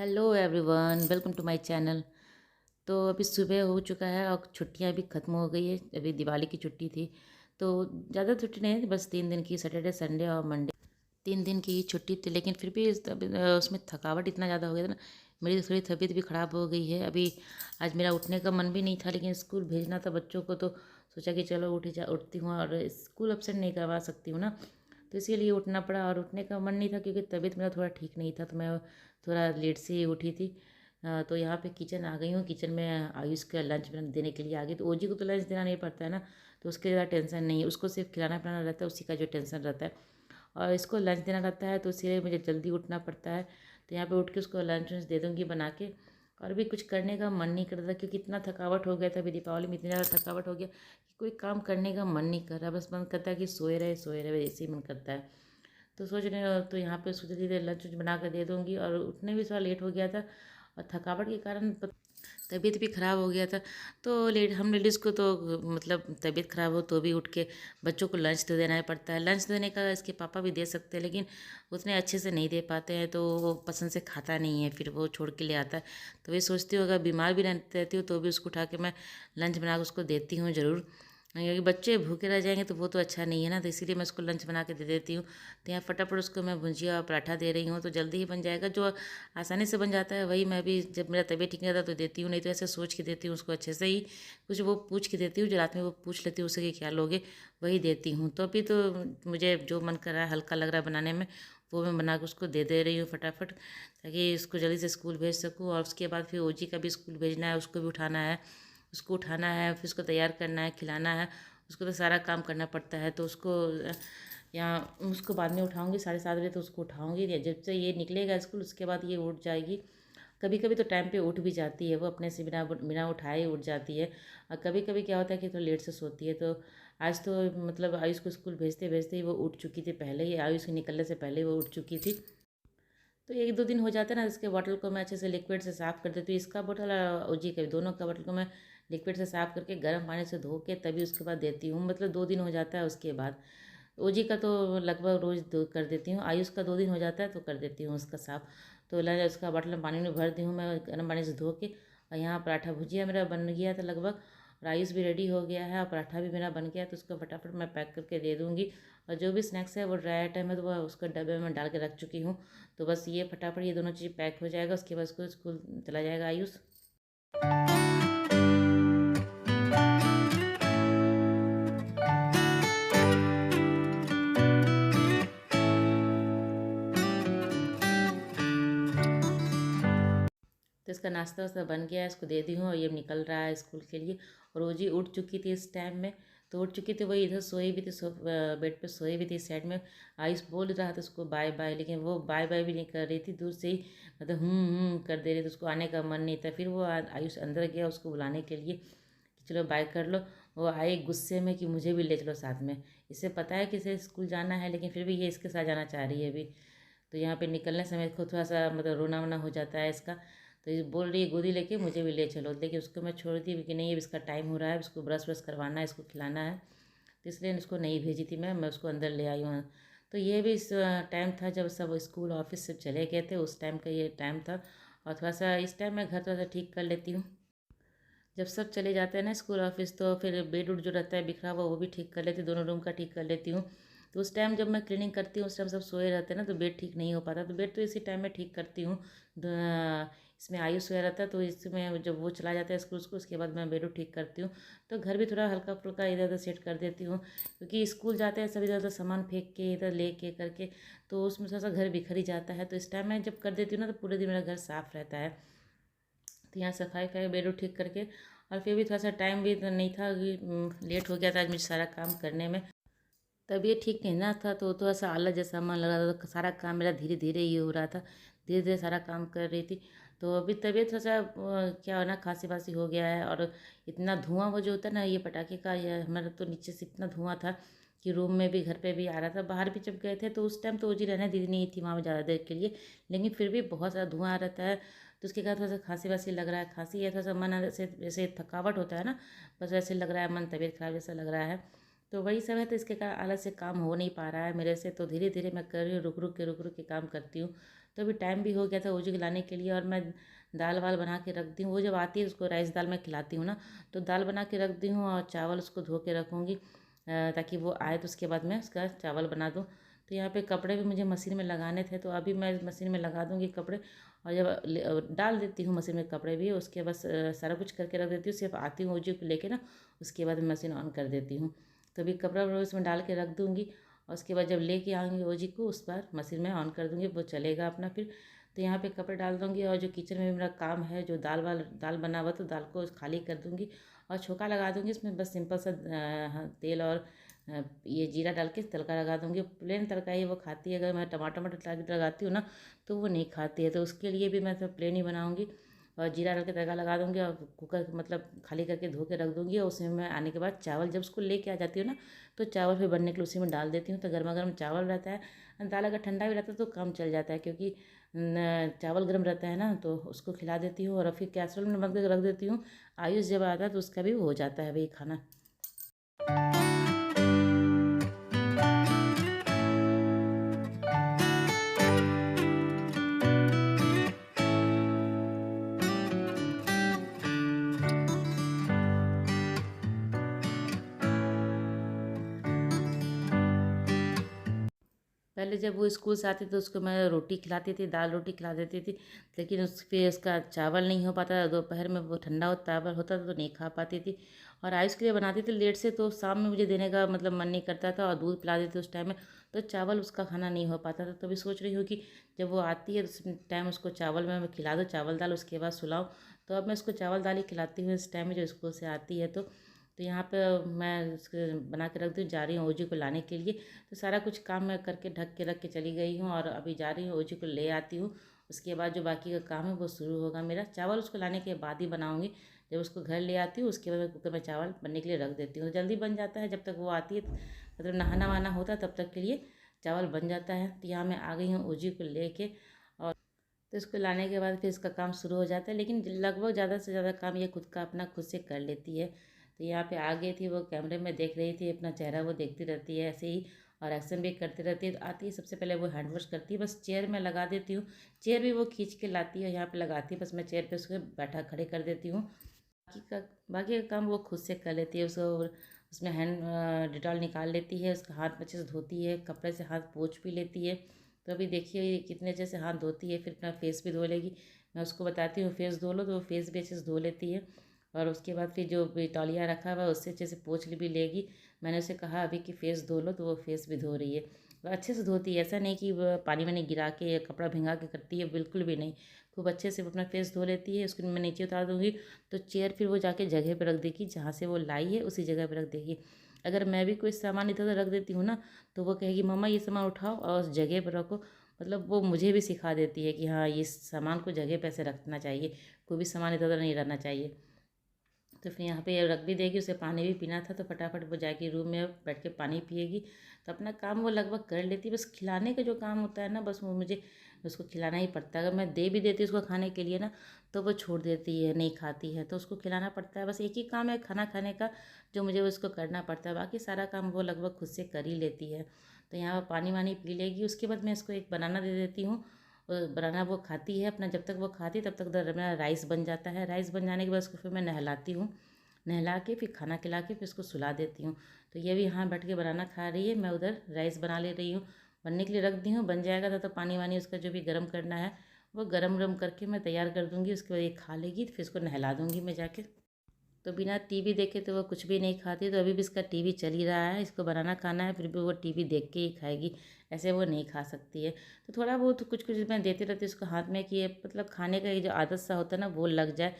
Hello everyone, welcome to my channel. तो अभी सुबह हो चुका है और छुट्टियां भी ख़त्म हो गई है। अभी दिवाली की छुट्टी थी तो ज़्यादा छुट्टी नहीं थी, बस 3 दिन की, सैटरडे संडे और मंडे 3 दिन की छुट्टी थी। लेकिन फिर भी उसमें थकावट इतना ज़्यादा हो गया था ना, मेरी थोड़ी तबीयत भी ख़राब हो गई है। अभी आज मेरा उठने का मन भी नहीं था, लेकिन स्कूल भेजना था बच्चों को, तो सोचा कि चलो उठती हूँ और स्कूल एब्सेंट नहीं करवा सकती हूँ ना, तो इसीलिए उठना पड़ा। और उठने का मन नहीं था क्योंकि तबीयत मेरा थोड़ा ठीक नहीं था, तो मैं थोड़ा लेट से ही उठी थी। तो यहाँ पे किचन आ गई हूँ। किचन में आयुष का लंच देने के लिए आ गई। तो ओजी को तो लंच देना नहीं पड़ता है ना, तो उसके ज़्यादा टेंशन नहीं है। उसको सिर्फ खिलाना पिलाना रहता है, उसी का जो टेंशन रहता है, और इसको लंच देना रहता है, तो इसीलिए मुझे जल्दी उठना पड़ता है। तो यहाँ पे उठ के उसको लंच वंच दे दूँगी बना के। और भी कुछ करने का मन नहीं करता क्योंकि इतना थकावट हो गया था। अभी दीपावली में इतनी ज़्यादा थकावट हो गया कि कोई काम करने का मन नहीं कर रहा, बस मन करता है कि सोए रहे, ऐसे ही मन करता है। तो सोच रहे हो, तो यहाँ पे सोच रही थी लंच बना कर दे दूँगी। और उठने भी थोड़ा लेट हो गया था और थकावट के कारण तबीयत भी ख़राब हो गया था। तो लेट हम लेडीज़ को तो मतलब तबीयत ख़राब हो तो भी उठ के बच्चों को लंच तो देना ही पड़ता है। लंच देने का इसके पापा भी दे सकते हैं, लेकिन उतने अच्छे से नहीं दे पाते हैं, तो वो पसंद से खाता नहीं है, फिर वो छोड़ के ले आता है। तो वही सोचती हूँ, अगर बीमार भी रहती हूँ तो भी उसको उठा के मैं लंच बना के उसको देती हूँ ज़रूर, क्योंकि बच्चे भूखे रह जाएंगे तो वो तो अच्छा नहीं है ना। तो इसीलिए मैं उसको लंच बना के दे देती हूँ। तो यहाँ फटाफट उसको मैं भुजिया और पराठा दे रही हूँ, तो जल्दी ही बन जाएगा। जो आसानी से बन जाता है वही मैं भी, जब मेरा तबीयत ठीक नहीं रहता तो देती हूँ, नहीं तो ऐसे सोच के देती हूँ उसको अच्छे से ही। कुछ वो पूछ के देती हूँ, जो रात में वो पूछ लेती हूँ उससे कि क्या लोगे, वही देती हूँ। तो अभी तो मुझे जो मन कर रहा है, हल्का लग रहा है बनाने में, वो मैं बना के उसको दे रही हूँ फटाफट, ताकि इसको जल्दी से स्कूल भेज सकूँ। और उसके बाद फिर ओजी का भी स्कूल भेजना है, उसको भी उठाना है, उसको उठाना है, फिर उसको तैयार करना है, खिलाना है, उसको तो सारा काम करना पड़ता है। तो उसको यहाँ उसको बाद में उठाऊंगी 7:30 बजे, तो उसको उठाऊंगी। जब से ये निकलेगा स्कूल उसके बाद ये उठ जाएगी। कभी कभी तो टाइम पे उठ भी जाती है, वो अपने से बिना बिना उठाए उठ जाती है। और कभी कभी क्या होता है कि थोड़ा लेट से सोती है। तो आज तो मतलब आयुष को स्कूल भेजते भेजते ही वो उठ चुकी थी, पहले ही आयुष के निकलने से पहले ही वो उठ चुकी थी। तो 1-2 दिन हो जाता है ना, इसके बॉटल को मैं अच्छे से लिक्विड से साफ़ कर देती हूँ। इसका बॉटल और ओजी का भी, दोनों का बॉटल को मैं लिक्विड से साफ़ करके गर्म पानी से धो के तभी उसके बाद देती हूँ। मतलब 2 दिन हो जाता है उसके बाद। ओजी का तो लगभग रोज़ दो कर देती हूँ, आयुष का 2 दिन हो जाता है तो कर देती हूँ उसका साफ़। तो उसका बॉटल में पानी में भर दी हूँ मैं गर्म पानी से धो के। और यहाँ पराठा भुजिया मेरा बन गया था लगभग, राइस भी रेडी हो गया है और पराठा भी मेरा बन गया है, तो उसको फटाफट मैं पैक करके दे दूँगी। और जो भी स्नैक्स है वो ड्राई आइटम है, तो वह उसको डब्बे में डाल के रख चुकी हूँ। तो बस ये फटाफट ये दोनों चीज़ पैक हो जाएगा, उसके बाद उसको स्कूल चला जाएगा आयुष। तो इसका नाश्ता वास्ता बन गया है, इसको दे दी हूँ और ये निकल रहा है स्कूल के लिए। और रोजी उठ चुकी थी इस टाइम में, तो उठ चुकी थी, वही इधर सोई भी थी, बेड पे सोई भी थी साइड में। आयुष बोल रहा था उसको बाय बाय, लेकिन वो बाय बाय भी नहीं कर रही थी, दूर से ही मतलब कर दे रही थी, उसको आने का मन नहीं था। फिर वो आयुष अंदर गया उसको बुलाने के लिए कि चलो बाय कर लो। वो आई गुस्से में कि मुझे भी ले चलो साथ में। इसे पता है कि इसे स्कूल जाना है, लेकिन फिर भी ये इसके साथ जाना चाह रही है अभी। तो यहाँ पे निकलने समय को थोड़ा सा मतलब रोना वोना हो जाता है इसका। तो ये बोल रही है गोदी लेके मुझे भी ले चलो, लेकिन उसको मैं छोड़ दी कि नहीं, अब इसका टाइम हो रहा है, इसको ब्रश व्रश करवाना है, इसको खिलाना है। तो इसलिए इसको नहीं भेजी थी मैं उसको अंदर ले आई हूँ। तो ये भी इस टाइम था जब सब स्कूल ऑफिस से चले गए थे, उस टाइम का ये टाइम था। और थोड़ा सा इस टाइम मैं घर थोड़ा सा ठीक कर लेती हूँ। जब सब चले जाते हैं ना स्कूल ऑफिस, तो फिर बेड उड जो रहता है बिखरा हुआ वो भी ठीक कर लेती हूँ, दोनों रूम का ठीक कर लेती हूँ। तो उस टाइम जब मैं क्लीनिंग करती हूँ उस टाइम सब सोए रहते हैं ना, तो बेड ठीक नहीं हो पाता, तो बेड तो इसी टाइम में ठीक करती हूँ। इसमें आयुष सोया रहता है, तो इसमें जब वो चला जाता है स्कूल को, उसके बाद मैं बेड उड ठीक करती हूँ। तो घर भी थोड़ा हल्का फुल्का इधर उधर सेट कर देती हूँ, क्योंकि स्कूल जाते हैं सब इधर उधर सामान फेंक के इधर ले के करके, तो उसमें थोड़ा सा घर बिखर ही जाता है। तो इस टाइम मैं जब कर देती हूँ ना, तो पूरे दिन मेरा घर साफ़ रहता है। तो यहाँ सफाई वफाई बेड उड ठीक करके, और फिर भी थोड़ा सा टाइम भी तो नहीं था कि लेट हो गया था आज मुझे सारा काम करने में। तबीयत ठीक नहीं ना था, तो थोड़ा सा आलस जैसा मन लग रहा था, तो सारा काम मेरा धीरे धीरे ही हो रहा था, धीरे धीरे सारा काम कर रही थी। तो अभी तबीयत थोड़ा सा क्या हो ना, खांसी वासी हो गया है। और इतना धुआं वो जो होता है ना, ये पटाखे का, ये हमारा तो नीचे से इतना धुआं था कि रूम में भी घर पे भी आ रहा था। बाहर भी जब गए थे तो उस टाइम तो ओजी रहने दीदी नहीं थी वहाँ ज़्यादा देर के लिए, लेकिन फिर भी बहुत सारा धुआं आ रहता है। तो उसके बाद थोड़ा सा खांसी वासी लग रहा है, खांसी है, थोड़ा सा मन ऐसे जैसे थकावट होता है ना, बस वैसे लग रहा है, मन तबीयत खराब जैसा लग रहा है। तो वही सब है, तो इसके कारण आलस से काम हो नहीं पा रहा है मेरे से। तो धीरे धीरे मैं कर रही हूँ, रुक रुक के काम करती हूँ। तो अभी टाइम भी हो गया था ओजी खिलाने के लिए, और मैं दाल वाल बना के रख दी हूँ। वो जब आती है उसको राइस दाल मैं खिलाती हूँ ना, तो दाल बना के रख दी हूँ और चावल उसको धो के रखूँगी ताकि वो आए तो उसके बाद मैं उसका चावल बना दूँ। तो यहाँ पे कपड़े भी मुझे मशीन में लगाने थे, तो अभी मैं मशीन में लगा दूँगी कपड़े, और जब डाल देती हूँ मशीन में कपड़े भी, उसके बस सारा कुछ करके रख देती हूँ, सिर्फ आती हूँ ओजी को लेके ना, उसके बाद मशीन ऑन कर देती हूँ। तो अभी कपड़ा वपड़ा उसमें डाल के रख दूँगी, और उसके बाद जब लेके आऊँगी ओजी को उस बार मशीन में ऑन कर दूँगी, वो चलेगा अपना फिर। तो यहाँ पे कपड़े डाल दूँगी, और जो किचन में मेरा काम है, जो दाल बना हुआ तो दाल को खाली कर दूँगी और छोंका लगा दूँगी। इसमें बस सिंपल सा तेल और ये जीरा डाल के तड़का लगा दूँगी। प्लेन तड़का ही वो खाती है, अगर मैं टमाटर मटर लगाती हूँ ना तो वो नहीं खाती है, तो उसके लिए भी मैं तो प्लेन ही बनाऊँगी। और जीरा डाल के तड़का लगा दूँगी, और कुकर मतलब खाली करके धो के रख दूँगी, और उसमें मैं आने के बाद चावल जब उसको लेके आ जाती हूँ ना, तो चावल फिर बनने के लिए उसी में डाल देती हूँ। तो गर्मा गर्म चावल रहता है, दाल अगर ठंडा भी रहता है तो काम चल जाता है, क्योंकि चावल गर्म रहता है ना, तो उसको खिला देती हूँ और फिर कैसरोल में बंद करके रख देती हूँ। आयुष जब आता है तो उसका भी हो जाता है वही खाना। पहले जब वो स्कूल से आती तो उसको मैं रोटी खिलाती थी, दाल रोटी खिला देती थी, लेकिन उस फिर उसका चावल नहीं हो पाता, दोपहर में वो ठंडा चावल होता था तो नहीं खा पाती थी। और आयुष के लिए बनाती थी लेट से, तो शाम में मुझे देने का मतलब मन नहीं करता था, और दूध पिला देती उस टाइम में, तो चावल उसका खाना नहीं हो पाता था। तो अभी सोच रही हूँ कि जब वो आती है तो उस टाइम उसको चावल में खिला दो, चावल दाल, उसके बाद सुलाऊँ। तो अब मैं उसको चावल दाल ही खिलाती हूँ इस टाइम में जो स्कूल से आती है। तो यहाँ पे मैं उसको बना के रख दूँ, जा रही हूँ ओजी को लाने के लिए। तो सारा कुछ काम मैं करके ढक के रख के चली गई हूँ, और अभी जा रही हूँ ओजी को ले आती हूँ। उसके बाद जो बाकी का काम है वो शुरू होगा मेरा। चावल उसको लाने के बाद ही बनाऊँगी, जब उसको घर ले आती हूँ उसके बाद मैं कुकर में चावल बनने के लिए रख देती हूँ, जल्दी बन जाता है। जब तक वो आती है मतलब नहाना वहाना होता है तब तक के लिए चावल बन जाता है। तो यहाँ मैं आ गई हूँ ओजी को लेके, और तो इसको लाने के बाद फिर इसका काम शुरू हो जाता है, लेकिन लगभग ज़्यादा से ज़्यादा काम ये खुद का अपना खुद से कर लेती है। तो यहाँ पे आ गई थी, वो कैमरे में देख रही थी अपना चेहरा, वो देखती रहती है ऐसे ही, और एक्शन भी करती रहती है। तो आती है सबसे पहले वो हैंड वॉश करती है, बस चेयर में लगा देती हूँ, चेयर भी वो खींच के लाती है यहाँ पे लगाती है, बस मैं चेयर पे उसको बैठा खड़े कर देती हूँ। बाकी का काम वो खुद से कर लेती है। उसको उसमें हैंड डिटॉल निकाल लेती है, उसका हाथ अच्छे से धोती है, कपड़े से हाथ पोंछ भी लेती है। तो अभी देखिए ये कितने अच्छे से हाथ धोती है, फिर अपना फेस भी धो लेगी। मैं उसको बताती हूँ फेस धो लो, तो वो फेस भी अच्छे से धो लेती है, और उसके बाद फिर जो भी तौलिया रखा हुआ है उससे अच्छे से पोंछ भी लेगी। मैंने उसे कहा अभी कि फेस धो लो, तो वो फेस भी धो रही है। वो अच्छे से धोती है, ऐसा नहीं कि वो पानी में नहीं गिरा के या कपड़ा भिंगा के करती है, बिल्कुल भी नहीं। खूब अच्छे से वो अपना फेस धो लेती है। उसको मैं नीचे उतार दूँगी, तो चेयर फिर वो जाके जगह पे रख देगी, जहाँ से वो लाई है उसी जगह पे रख देगी। अगर मैं भी कोई सामान इधर उधर रख देती हूँ ना, तो वो कहेगी मम्मा ये सामान उठाओ और उस जगह पर रखो। मतलब वो मुझे भी सिखा देती है कि हाँ ये सामान को जगह पे ऐसे रखना चाहिए, कोई भी सामान इधर उधर नहीं रहना चाहिए। तो फिर यहाँ पे रख भी देगी। उसे पानी भी पीना था, तो फटाफट वो जाके रूम में बैठ के पानी पिएगी। तो अपना काम वो लगभग कर लेती है, बस खिलाने का जो काम होता है ना, बस वो मुझे उसको खिलाना ही पड़ता है। अगर मैं दे भी देती उसको खाने के लिए ना, तो वो छोड़ देती है, नहीं खाती है, तो उसको खिलाना पड़ता है। बस एक ही काम है खाना खाने का, जो मुझे उसको करना पड़ता है, बाकी सारा काम वो लगभग खुद से कर ही लेती है। तो यहाँ पानी वानी पी लेगी, उसके बाद मैं इसको एक बनाना दे देती हूँ। बनाना वो खाती है अपना, जब तक वो खाती है तब तक मेरा राइस बन जाता है। राइस बन जाने के बाद उसको फिर मैं नहलाती हूँ, नहला के फिर खाना खिला के फिर उसको सुला देती हूँ। तो ये भी यहाँ बैठ के बनाना खा रही है, मैं उधर राइस बना ले रही हूँ। बनने के लिए रख दी हूँ, बन जाएगा तो पानी वानी उसका जो भी गर्म करना है वो गर्म गर्म करके मैं तैयार कर दूँगी। उसके बाद ये खा लेगी, फिर इसको नहला दूँगी मैं जाके। तो बिना टीवी देखे तो वो कुछ भी नहीं खाती, तो अभी भी इसका टीवी चल ही रहा है, इसको बनाना खाना है, फिर भी वो टीवी देख के ही खाएगी, ऐसे वो नहीं खा सकती है। तो थोड़ा बहुत कुछ कुछ मैं देती रहती हूँ उसको हाथ में, कि ये मतलब खाने का ये जो आदत सा होता है ना वो लग जाए।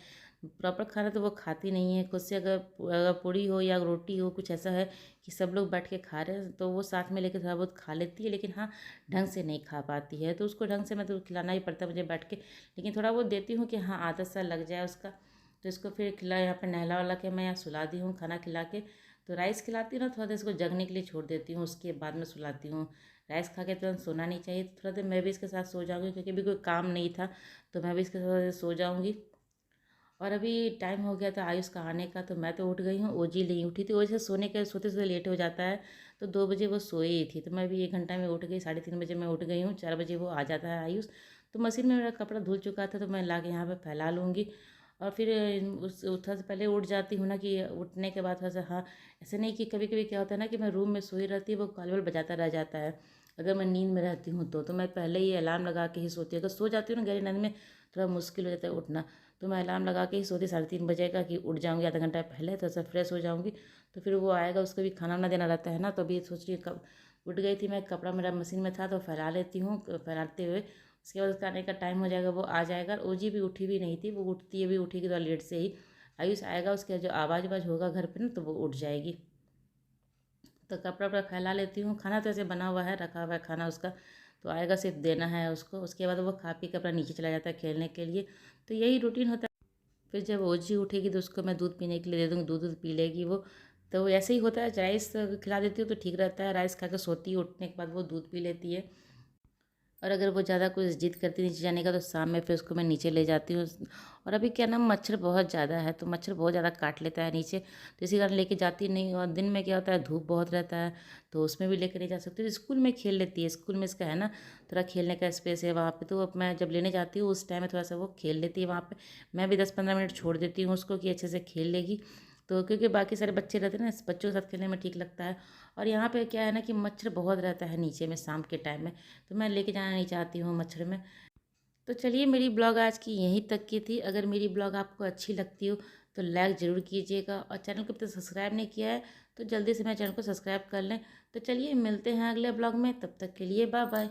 प्रॉपर खाना तो वो खाती नहीं है खुद से। अगर अगर पूड़ी हो या रोटी हो, कुछ ऐसा है कि सब लोग बैठ के खा रहे हैं, तो वो साथ में लेके थोड़ा बहुत खा लेती है, लेकिन हाँ ढंग से नहीं खा पाती है। तो उसको ढंग से मतलब खिलाना ही पड़ता है मुझे बैठ के, लेकिन थोड़ा बहुत देती हूँ कि हाँ आदत सा लग जाए उसका। तो इसको फिर खिला, यहाँ पर नहला वाला के मैं यहाँ सुला दी हूँ खाना खिला के। तो राइस खिलाती हूँ ना, थोड़ा देर इसको जगने के लिए छोड़ देती हूँ, उसके बाद में सुलाती हूँ। राइस खा के तुरंत सोना नहीं चाहिए, तो थोड़ा देर मैं भी इसके साथ सो जाऊँगी, क्योंकि अभी कोई काम नहीं था, तो मैं भी इसके साथ सो जाऊँगी। और अभी टाइम हो गया था आयुष का आने का, तो मैं तो उठ गई हूँ, ओजी नहीं उठी थी। ओजी से सोने के सोते सोते लेट हो जाता है, तो 2 बजे वो सोई ही थी, तो मैं भी 1 घंटा में उठ गई, 3:30 बजे मैं उठ गई हूँ, 4 बजे वो आ जाता है आयुष। तो मशीन में मेरा कपड़ा धुल चुका था, तो मैं ला के यहाँ पे फैला लूँगी। और फिर उस थोड़ा सा पहले उठ जाती हूँ ना, कि उठने के बाद थोड़ा सा, हाँ, ऐसे नहीं कि कभी कभी क्या होता है ना कि मैं रूम में सोई रहती है, वो कॉल वॉल बजाता रह जाता है। अगर मैं नींद में रहती हूँ तो मैं पहले ही अलार्म लगा के ही सोती हूँ। अगर सो जाती हूँ ना गहरी नींद में, थोड़ा मुश्किल हो जाता है उठना, तो मैं अलार्म लगा के ही सोती, 3:30 बजेगा कि उठ जाऊँगी आधा घंटा पहले, थोड़ा सा फ्रेश हो जाऊँगी। तो फिर वो आएगा, उसको भी खाना वाना देना रहता है ना, तो अभी सोच रही हूँ कब उठ गई थी मैं, कपड़ा मेरा मशीन में था तो फैला लेती हूँ, फैलाते हुए उसके बाद उसका आने का टाइम हो जाएगा, वो आ जाएगा। और ओजी भी उठी भी नहीं थी, वो उठती है भी, उठेगी तो लेट से ही। आयुष आएगा, उसके जो आवाज़ आवाज़ होगा घर पे ना, तो वो उठ जाएगी। तो कपड़ा वपड़ा फैला लेती हूँ। खाना तो ऐसे बना हुआ है, रखा हुआ है खाना उसका, तो आएगा सिर्फ देना है उसको। उसके बाद वो खा पी के अपना नीचे चला जाता है खेलने के लिए। तो यही रूटीन होता है। फिर जब ओजी उठेगी तो उसको मैं दूध पीने के लिए दे दूँगी, दूध दूध पी लेगी वो। तो ऐसे ही होता है। राइस खिला देती हूँ तो ठीक रहता है, राइस खा के सोती है, उठने के बाद वो दूध पी लेती है। और अगर वो ज़्यादा कुछ जिद करती नीचे जाने का, तो शाम में फिर उसको मैं नीचे ले जाती हूँ। और अभी क्या नाम, मच्छर बहुत ज़्यादा है, तो मच्छर बहुत ज़्यादा काट लेता है नीचे, तो इसी कारण लेके जाती नहीं। और दिन में क्या होता है, धूप बहुत रहता है, तो उसमें भी लेकर नहीं जा सकती। तो स्कूल में खेल लेती है, स्कूल में इसका है ना थोड़ा खेलने का स्पेस है वहाँ पे, तो अब मैं जब लेने जाती हूँ उस टाइम में थोड़ा सा वो खेल लेती है वहाँ पे। मैं भी 10-15 मिनट छोड़ देती हूँ उसको कि अच्छे से खेल लेगी। तो क्योंकि बाकी सारे बच्चे रहते हैं ना, बच्चों के साथ खेलने में ठीक लगता है। और यहाँ पे क्या है ना कि मच्छर बहुत रहता है नीचे में शाम के टाइम में, तो मैं लेके जाना नहीं चाहती हूँ मच्छर में। तो चलिए, मेरी ब्लॉग आज की यहीं तक की थी। अगर मेरी ब्लॉग आपको अच्छी लगती हो तो लाइक ज़रूर कीजिएगा, और चैनल को अब तक सब्सक्राइब नहीं किया है तो जल्दी से मेरे चैनल को सब्सक्राइब कर लें। तो चलिए, मिलते हैं अगले ब्लॉग में, तब तक के लिए बाय बाय।